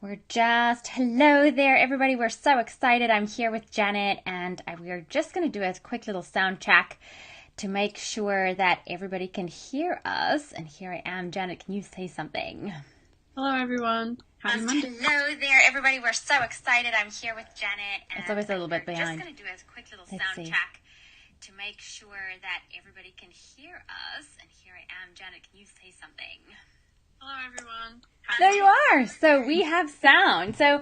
Hello there, everybody. We're so excited. I'm here with Janet, and we're just going to do a quick little sound check to make sure that everybody can hear us. And here I am. Janet, can you say something? Hello, everyone. Happy Monday. Hello there, everybody. We're so excited. I'm here with Janet. And it's always a little bit behind. Just going to do a quick little sound check to make sure that everybody can hear us. And here I am. Janet, can you say something? Hello, everyone. There you are. So we have sound. So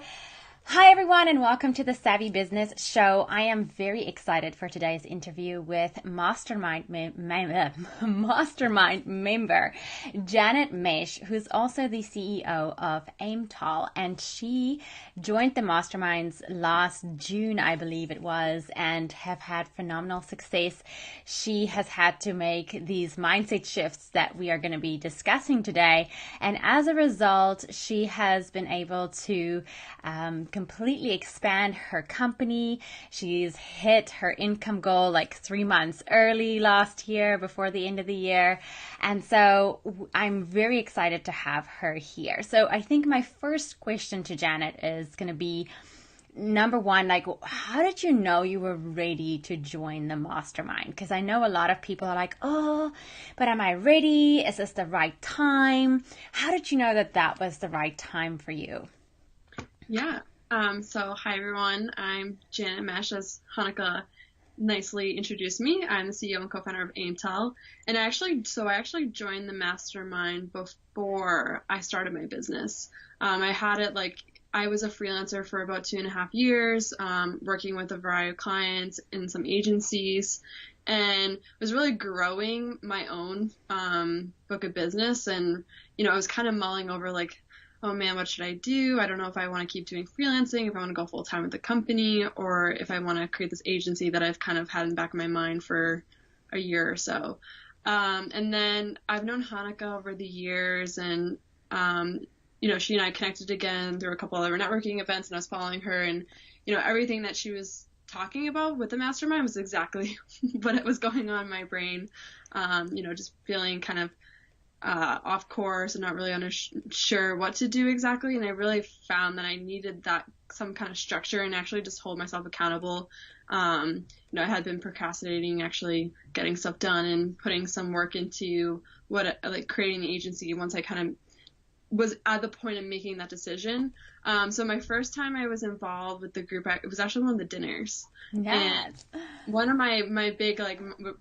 hi, everyone, and welcome to the Savvy Business Show. I am very excited for today's interview with Mastermind member Janet Mesh, who's also the CEO of Aimtal, and she joined the Masterminds last June, I believe it was, and have had phenomenal success. She has had to make these mindset shifts that we are going to be discussing today, and as a result, she has been able to completely expand her company. She's hit her income goal like 3 months early last year before the end of the year. And so I'm very excited to have her here. So I think my first question to Janet is going to be, number one, like, how did you know you were ready to join the mastermind? Because I know a lot of people are like, oh, but am I ready? Is this the right time? How did you know that that was the right time for you? Yeah. So hi, everyone. I'm Janet Mesh, as Hanukkah nicely introduced me. I'm the CEO and co-founder of Aimtal. And I actually joined the mastermind before I started my business. I had it I was a freelancer for about 2.5 years, working with a variety of clients in some agencies, and was really growing my own book of business. And, I was kind of mulling over oh man, what should I do? I don't know if I want to keep doing freelancing, if I want to go full time with the company, or if I want to create this agency that I've kind of had in the back of my mind for a year or so. And then I've known Hanukkah over the years, and she and I connected again through a couple other networking events, and I was following her, and everything that she was talking about with the mastermind was exactly what was going on in my brain. Just feeling kind of off course and not really sure what to do exactly. And I really found that I needed some kind of structure and actually just hold myself accountable. I had been procrastinating actually getting stuff done and putting some work into creating the agency once I kind of was at the point of making that decision. So my first time I was involved with the group, it was actually one of the dinners. Yes. And one of my big,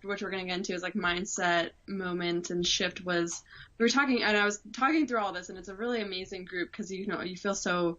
which we're going to get into, is mindset moment and shift was, we were talking, and I was talking through all this, and it's a really amazing group because, you feel so,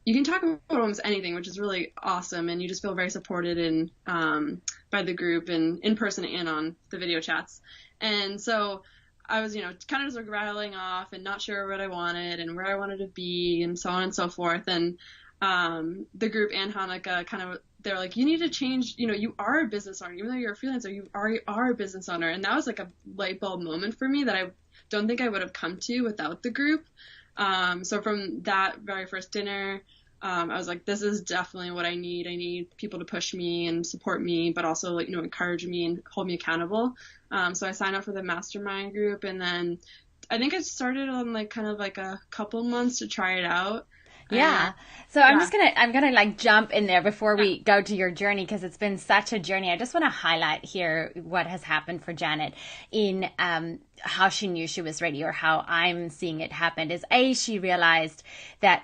you can talk about almost anything, which is really awesome. And you just feel very supported by the group, and in person and on the video chats. And so I was, kind of just rattling off and not sure what I wanted and where I wanted to be and so on and so forth. And the group and Hanukkah they're like, you need to change, you are a business owner. Even though you're a freelancer, you are a business owner. And that was a light bulb moment for me that I don't think I would have come to without the group. So from that very first dinner, I was like, this is definitely what I need. I need people to push me and support me, but also encourage me and hold me accountable. So I signed up for the mastermind group, and then I think it started on a couple months to try it out. Yeah. So I'm gonna jump in there before we go to your journey, because it's been such a journey. I just want to highlight here what has happened for Janet in how she knew she was ready, or how I'm seeing it happen is she realized that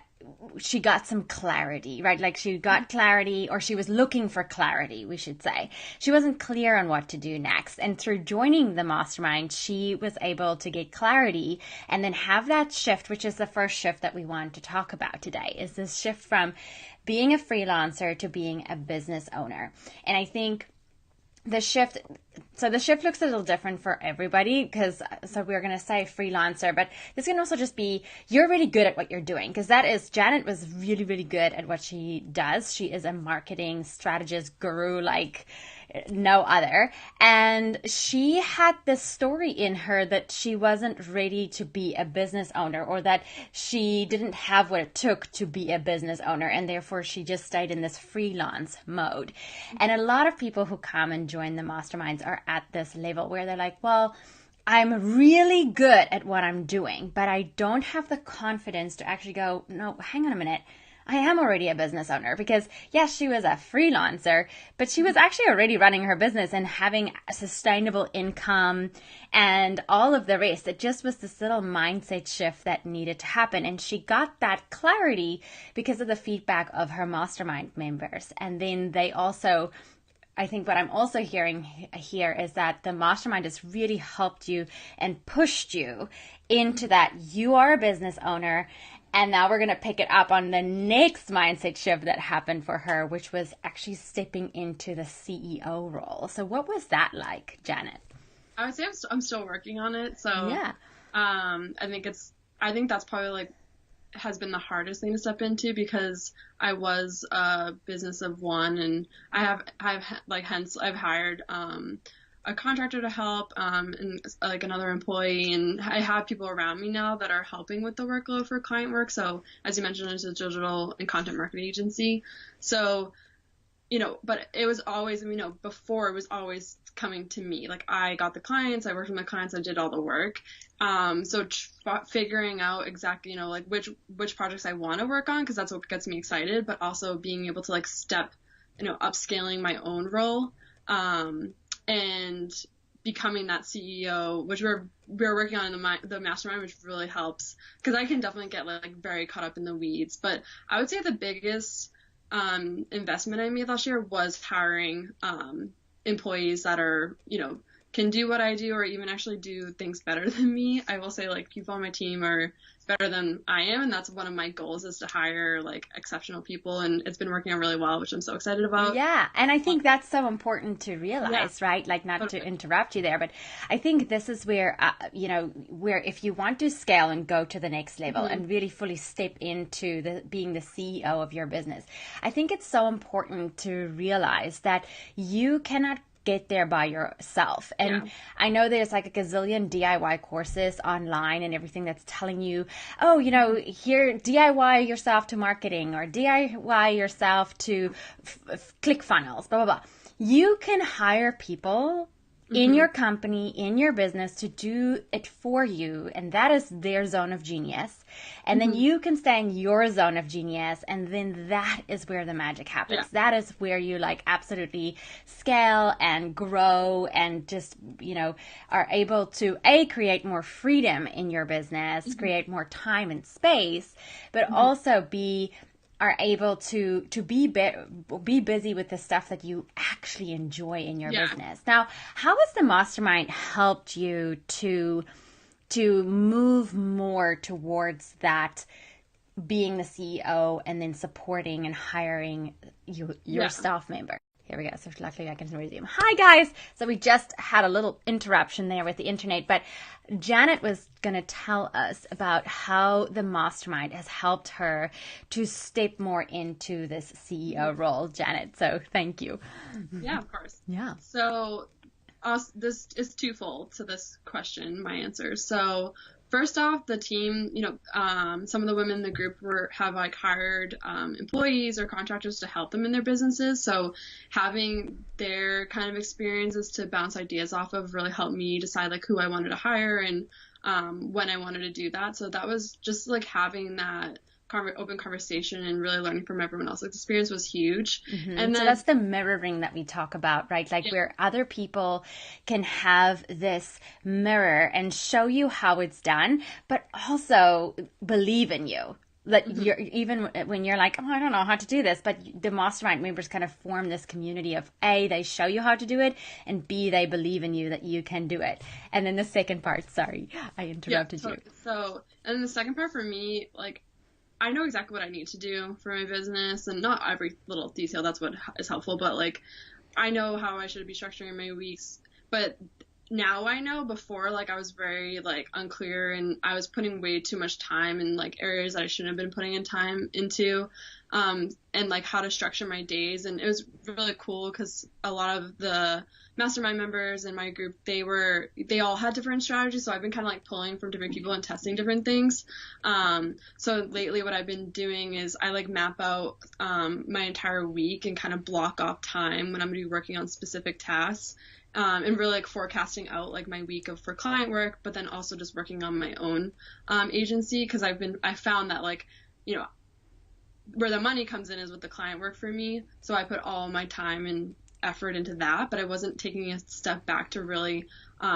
she got some clarity, right? She got clarity, or she was looking for clarity, we should say. She wasn't clear on what to do next. And through joining the mastermind, she was able to get clarity and then have that shift, which is the first shift that we want to talk about today, is this shift from being a freelancer to being a business owner. And I think the shift looks a little different for everybody, because we're going to say freelancer, but this can also just be, you're really good at what you're doing, because Janet was really, really good at what she does. She is a marketing strategist guru like no other. And she had this story in her that she wasn't ready to be a business owner, or that she didn't have what it took to be a business owner. And therefore she just stayed in this freelance mode. And a lot of people who come and join the masterminds are at this level where they're like, well, I'm really good at what I'm doing, but I don't have the confidence to actually go, no, hang on a minute. I am already a business owner because yes, she was a freelancer, but she was actually already running her business and having a sustainable income and all of the rest. It just was this little mindset shift that needed to happen. And she got that clarity because of the feedback of her mastermind members. And then they also, I think what I'm also hearing here is that the mastermind has really helped you and pushed you into that you are a business owner. And now we're going to pick it up on the next mindset shift that happened for her, which was actually stepping into the CEO role. So what was that like, Janet? I would say I'm still working on it. So yeah, I think that's probably like has been the hardest thing to step into because I was a business of one, and I've hired a contractor to help, and like another employee, and I have people around me now that are helping with the workload for client work. So as you mentioned, it's a digital and content marketing agency. So, but it was always, before it was always coming to me. Like I got the clients, I worked with my clients, I did all the work. So figuring out exactly, like which projects I want to work on, because that's what gets me excited, but also being able to like step, upscaling my own role. And becoming that CEO, which we're working on in the mastermind, which really helps because I can definitely get like very caught up in the weeds. But I would say the biggest investment I made last year was hiring employees that are, can do what I do or even actually do things better than me. I will say like people on my team are better than I am, and that's one of my goals is to hire like exceptional people, and it's been working out really well, which I'm so excited about. Yeah, and I think that's so important to realize, right? Like not to interrupt you there, but I think this is where where if you want to scale and go to the next level and really fully step into being the CEO of your business, I think it's so important to realize that you cannot get there by yourself. And I know there's like a gazillion DIY courses online and everything that's telling you, oh, here, DIY yourself to marketing or DIY yourself to ClickFunnels, blah, blah, blah. You can hire people in your company, in your business to do it for you. And that is their zone of genius. And then you can stay in your zone of genius. And then that is where the magic happens. Yeah. That is where you like absolutely scale and grow and just, are able to create more freedom in your business, create more time and space, but also are able to be busy with the stuff that you actually enjoy in your business. Now, how has the mastermind helped you to move more towards that being the CEO and then supporting and hiring your staff member? Here we go. So luckily I can resume. Hi guys. So we just had a little interruption there with the internet, but Janet was going to tell us about how the mastermind has helped her to step more into this CEO role. Janet, so thank you. Yeah, of course. Yeah. So this is twofold to this question, my answer. So first off, the team, some of the women in the group have hired employees or contractors to help them in their businesses. So having their kind of experiences to bounce ideas off of really helped me decide like who I wanted to hire and when I wanted to do that. So that was just like having that open conversation and really learning from everyone else's experience was huge. And then, so that's the mirroring that we talk about, right? Like where other people can have this mirror and show you how it's done, but also believe in you. Like you're even when you're like, oh, I don't know how to do this, but the mastermind members kind of form this community of A, they show you how to do it, and B, they believe in you that you can do it. And then the second part, sorry, I interrupted you. So, and the second part for me, like, I know exactly what I need to do for my business, and not every little detail, that's what is helpful, but like I know how I should be structuring my weeks. But now I know. Before, like I was very like unclear, and I was putting way too much time in like areas that I shouldn't have been putting in time into. and like how to structure my days. And it was really cool because a lot of the mastermind members in my group, they all had different strategies. So I've been kind of like pulling from different people and testing different things. So lately what I've been doing is I like map out my entire week and kind of block off time when I'm going to be working on specific tasks. And really like forecasting out like my week for client work, but then also just working on my own agency, because I found that like, you know, where the money comes in is with the client work for me. So I put all my time and effort into that, but I wasn't taking a step back to really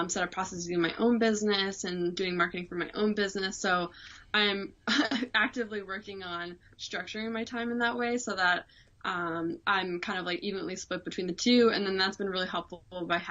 set up processes in my own business and doing marketing for my own business. So I'm actively working on structuring my time in that way so that I'm kind of like evenly split between the two. And then that's been really helpful by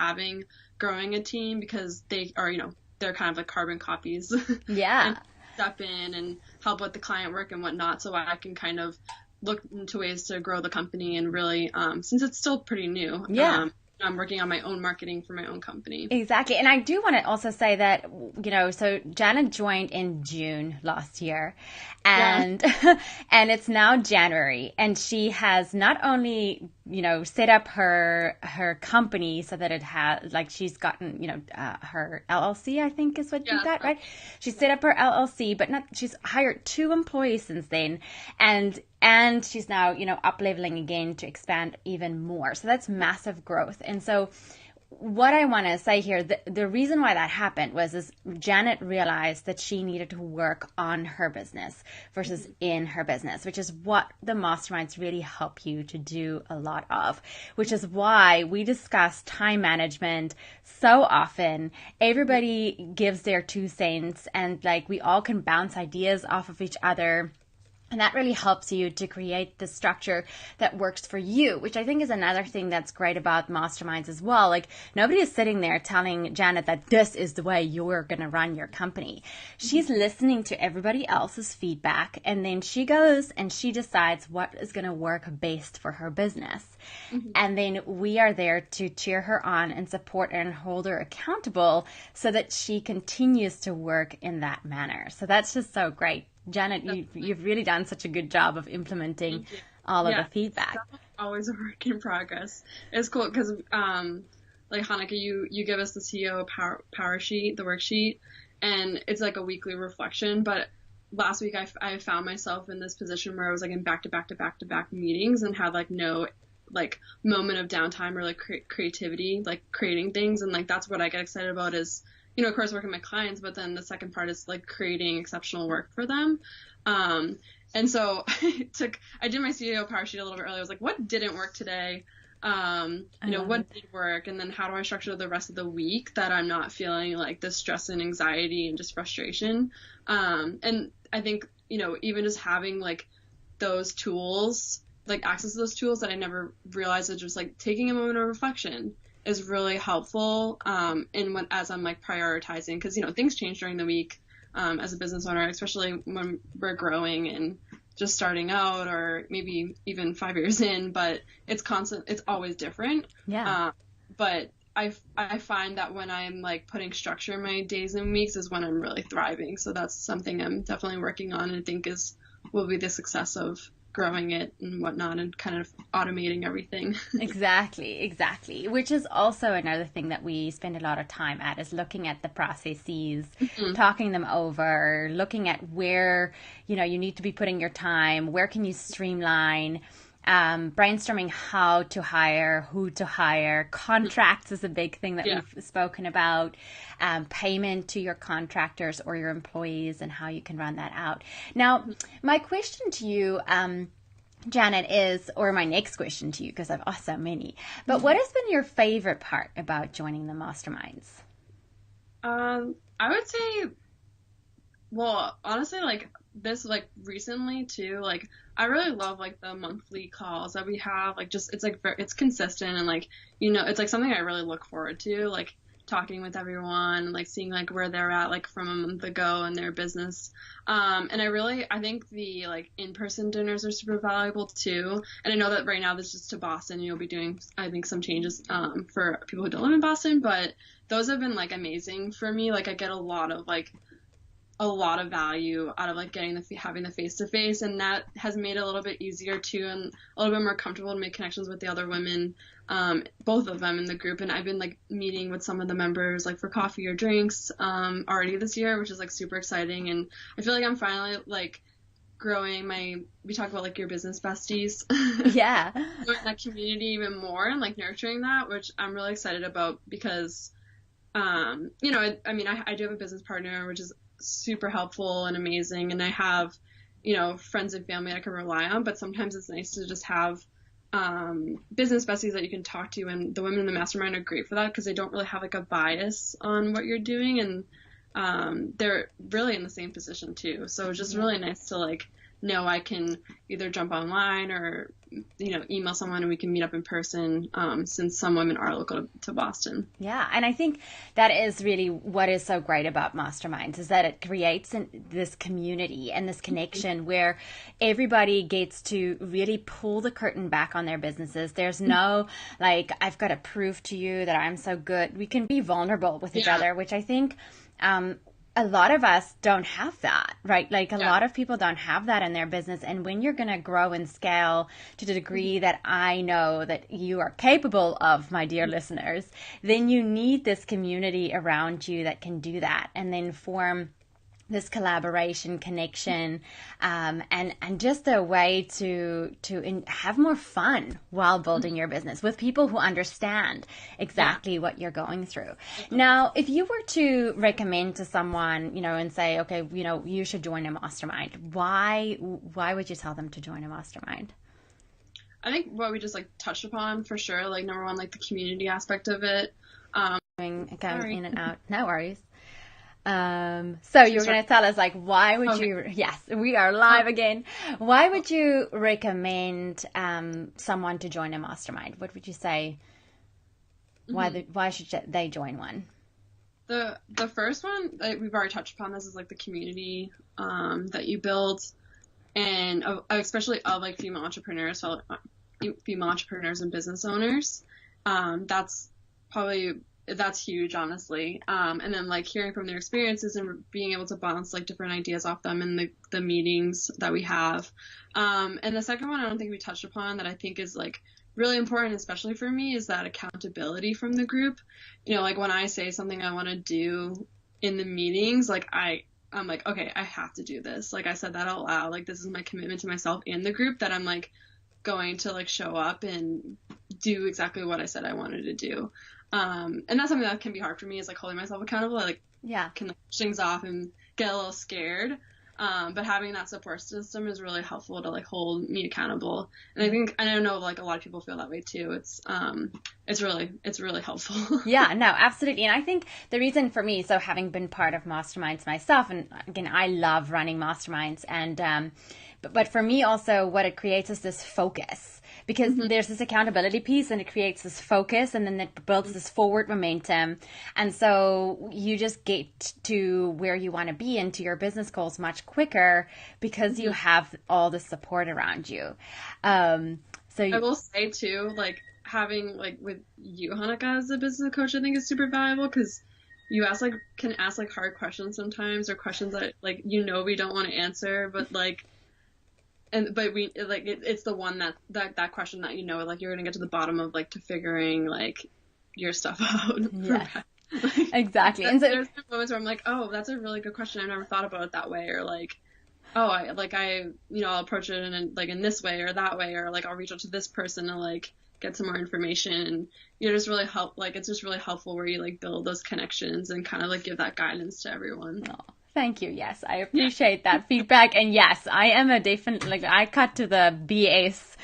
growing a team, because they are, you know, they're kind of like carbon copies. Yeah. And step in and help with the client work and whatnot, so I can kind of look into ways to grow the company and really, since it's still pretty new. Yeah. I'm working on my own marketing for my own company. Exactly. And I do want to also say that, you know, so Janet joined in June last year, and and it's now January, and she has not only, you know, set up her company so that it has, like, she's gotten, you know, her LLC, I think is what you got, right? She set up her LLC, but she's hired 2 employees since then, and she's now, you know, up leveling again to expand even more. So that's massive growth. And so what I want to say here, the reason why that happened is Janet realized that she needed to work on her business versus in her business, which is what the masterminds really help you to do a lot of, which is why we discuss time management so often. Everybody gives their 2 cents, and like we all can bounce ideas off of each other. And that really helps you to create the structure that works for you, which I think is another thing that's great about masterminds as well. Like, nobody is sitting there telling Janet that this is the way you're going to run your company. She's listening to everybody else's feedback, and then she goes and she decides what is going to work best for her business. Mm-hmm. And then we are there to cheer her on and support and hold her accountable so that she continues to work in that manner. So that's just so great. Janet, you've really done such a good job of implementing all of the feedback. It's always a work in progress. It's cool because, like Hanukkah, you give us the CEO power sheet, the worksheet, and it's like a weekly reflection. But last week I found myself in this position where I was like in back-to-back meetings and had like no like moment of downtime or like creativity, like creating things. And like that's what I get excited about is, you know, of course, working with my clients, but then the second part is like creating exceptional work for them. And so I did my CEO power sheet a little bit earlier. I was like, what didn't work today? You know, what did work? And then how do I structure the rest of the week that I'm not feeling like this stress and anxiety and just frustration? And I think, you know, even just having like those tools, like access to those tools that I never realized, is just like taking a moment of reflection is really helpful as I'm like prioritizing, because, you know, things change during the week as a business owner, especially when we're growing and just starting out, or maybe even 5 years in, but it's always different. Yeah. But I find that when I'm like putting structure in my days and weeks is when I'm really thriving. So that's something I'm definitely working on, and I think will be the success of growing it and whatnot, and kind of automating everything. Exactly. Which is also another thing that we spend a lot of time at, is looking at the processes, talking them over, looking at where, you know, you need to be putting your time, where can you streamline, brainstorming how to hire, who to hire. Contracts is a big thing that we've spoken about, payment to your contractors or your employees and how you can run that out. Now, my question to you, Janet, or my next question to you, because I've asked so many, but what has been your favorite part about joining the masterminds? I would say, well, honestly, like this, like recently too, like I really love like the monthly calls that we have. Like just, it's like, it's consistent, and like, you know, it's like something I really look forward to, like talking with everyone, like seeing like where they're at, like from a month ago in their business. And I think the like in-person dinners are super valuable too. And I know that right now this is to Boston, you'll be doing, I think, some changes, for people who don't live in Boston, but those have been like amazing for me. Like I get a lot of like a lot of value out of like having the face to face, and that has made it a little bit easier too, and a little bit more comfortable to make connections with the other women, both of them in the group. And I've been like meeting with some of the members like for coffee or drinks already this year, which is like super exciting. And I feel like I'm finally like growing we talk about like your business besties. Yeah. Growing that community even more and like nurturing that, which I'm really excited about because you know, I do have a business partner, which is super helpful and amazing, and I have, you know, friends and family I can rely on, but sometimes it's nice to just have business besties that you can talk to, and the women in the mastermind are great for that because they don't really have like a bias on what you're doing, and they're really in the same position too, so it's just really nice to like know I can either jump online or, you know, email someone and we can meet up in person, since some women are local to Boston. Yeah, and I think that is really what is so great about masterminds, is that it creates this community and this connection where everybody gets to really pull the curtain back on their businesses. There's no like, I've got to prove to you that I'm so good. We can be vulnerable with each other, which I think a lot of us don't have that, right? Like a lot of people don't have that in their business. And when you're going to grow and scale to the degree that I know that you are capable of, my dear listeners, then you need this community around you that can do that and then form this collaboration, connection, and just a way to have more fun while building your business with people who understand exactly what you're going through. Now, if you were to recommend to someone, you know, and say, okay, you know, you should join a mastermind, why would you tell them to join a mastermind? I think what we just like touched upon for sure, like number one, like the community aspect of it. Going in and out, no worries. So you were going to tell us, like, why would you, yes, we are live again. Why would you recommend someone to join a mastermind? What would you say? Why should they join one? The first one, we've already touched upon this, is like the community that you build, and especially of like female entrepreneurs and business owners. That's huge, honestly. And then like hearing from their experiences and being able to bounce like different ideas off them in the meetings that we have. And the second one I don't think we touched upon that I think is like really important, especially for me, is that accountability from the group. You know, like when I say something I want to do in the meetings, like I'm like, okay, I have to do this. Like I said that out loud. Like this is my commitment to myself and the group that I'm like going to like show up and do exactly what I said I wanted to do. And that's something that can be hard for me, is like holding myself accountable. I can like push things off and get a little scared. But having that support system is really helpful to like hold me accountable. And I know like a lot of people feel that way too. It's really helpful. Yeah, no, absolutely. And I think the reason for me, so having been part of masterminds myself, and again, I love running masterminds, and but for me also what it creates is this focus. Because there's this accountability piece and it creates this focus, and then it builds this forward momentum. And so you just get to where you want to be and to your business goals much quicker because you have all the support around you. I will say too, like having like with you, Hanukkah, as a business coach, I think is super valuable because you can ask like hard questions sometimes, or questions that like, you know, we don't want to answer, but like, but we like it's the one that question that, you know, like you're gonna get to the bottom of, like, to figuring like your stuff out. Yes. Exactly. And so there's moments where I'm like, oh, that's a really good question, I've never thought about it that way, or like, oh, I you know, I'll approach it in this way or that way, or like I'll reach out to this person to like get some more information. And you just really it's just really helpful where you like build those connections and kind of like give that guidance to everyone. Oh. Thank you. Yes, I appreciate that feedback. And yes, I am a definite, I cut to the BS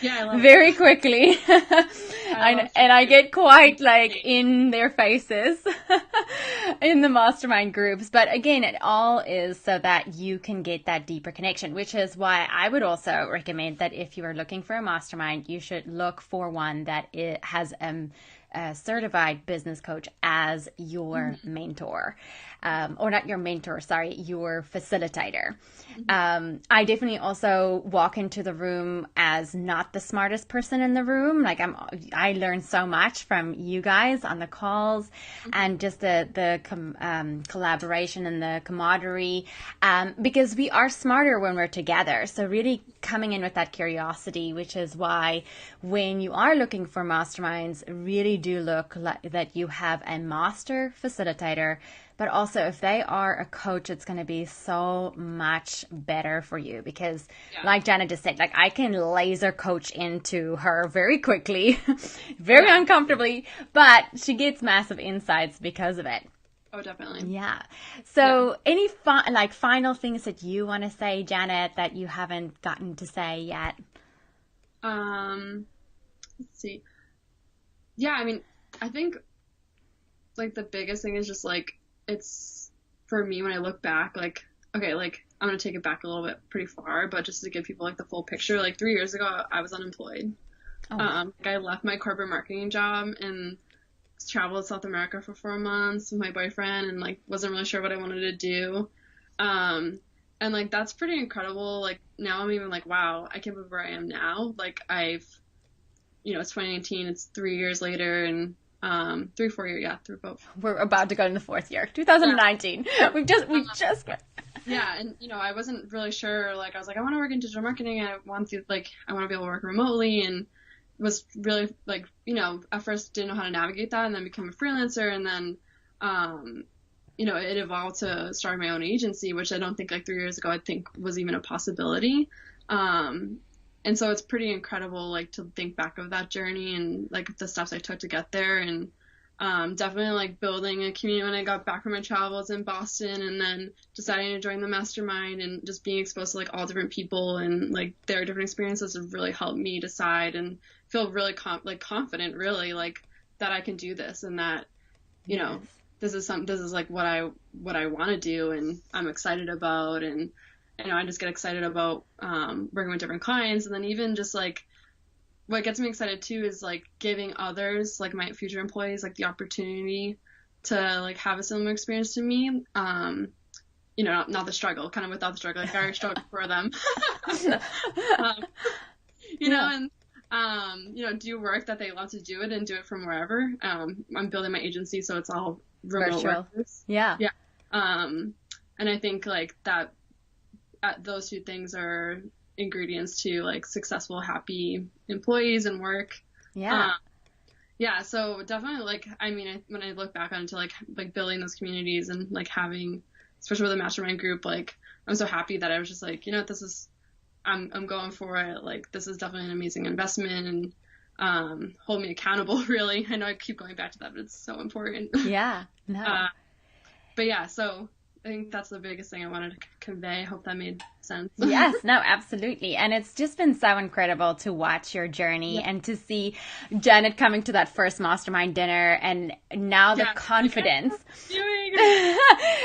very quickly. I get quite in their faces in the mastermind groups. But again, it all is so that you can get that deeper connection, which is why I would also recommend that if you are looking for a mastermind, you should look for one that it has a certified business coach as your mentor, or not your mentor, sorry, your facilitator. I definitely also walk into the room as not the smartest person in the room. Like I learn so much from you guys on the calls, and just the collaboration and the camaraderie, because we are smarter when we're together. So really coming in with that curiosity, which is why when you are looking for masterminds, really do look like that you have a master facilitator, but also if they are a coach, it's going to be so much better for you, because like Janet just said, like I can laser coach into her very quickly, very uncomfortably, but she gets massive insights because of it. Oh, definitely. Yeah. So any final things that you want to say, Janet, that you haven't gotten to say yet? Let's see. Yeah, I mean, I think like the biggest thing is just like, it's for me when I look back, like, okay, like I'm going to take it back a little bit pretty far, but just to give people like the full picture, like 3 years ago, I was unemployed. I left my corporate marketing job and traveled to South America for 4 months with my boyfriend, and like wasn't really sure what I wanted to do. And like that's pretty incredible. Like now I'm even like, wow, I can't believe where I am now. Like it's 2019, it's 3 years later, and 4 years, yeah, through both. We're about to go in the 4th year, 2019. Yeah. we just yeah, and I wasn't really sure. Like I was like, I want to work in digital marketing. I want to be able to work remotely, and was really like, at first didn't know how to navigate that, and then become a freelancer, and then, it evolved to starting my own agency, which I don't think like 3 years ago I think was even a possibility. And so it's pretty incredible, like to think back of that journey and like the steps I took to get there, and definitely like building a community when I got back from my travels in Boston, and then deciding to join the mastermind, and just being exposed to like all different people and like their different experiences have really helped me decide and feel really confident, really, like that I can do this, and that this is like what I want to do, and I'm excited about, and I just get excited about working with different clients, and then even just like what gets me excited too is like giving others, like my future employees, like the opportunity to like have a similar experience to me. Not the struggle, kind of without the struggle, like I already struggled for them. And do work that they love to do it, and do it from wherever. I'm building my agency, so it's all remote work. Yeah. And I think like that, those two things are ingredients to like successful, happy employees and work. So definitely, like, I mean, when I look back onto like building those communities and like having, especially with a mastermind group, like I'm so happy that I was just like, this is, I'm going for it. Like this is definitely an amazing investment, and hold me accountable, really. I know I keep going back to that, but it's so important. Yeah. No. But yeah, so I think that's the biggest thing I wanted to convey. I hope that made sense. Yes, no, absolutely. And it's just been so incredible to watch your journey and to see Janet coming to that first mastermind dinner, and now the confidence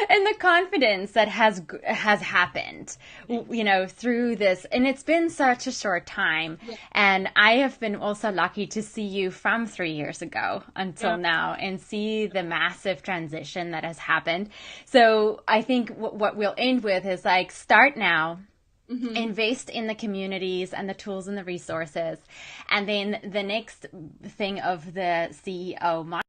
and the confidence that has happened, through this. And it's been such a short time. Yeah. And I have been also lucky to see you from 3 years ago until now, and see the massive transition that has happened. So I think what we'll end with is like, start now. Mm-hmm. Invest in the communities and the tools and the resources. And then the next thing of the CEO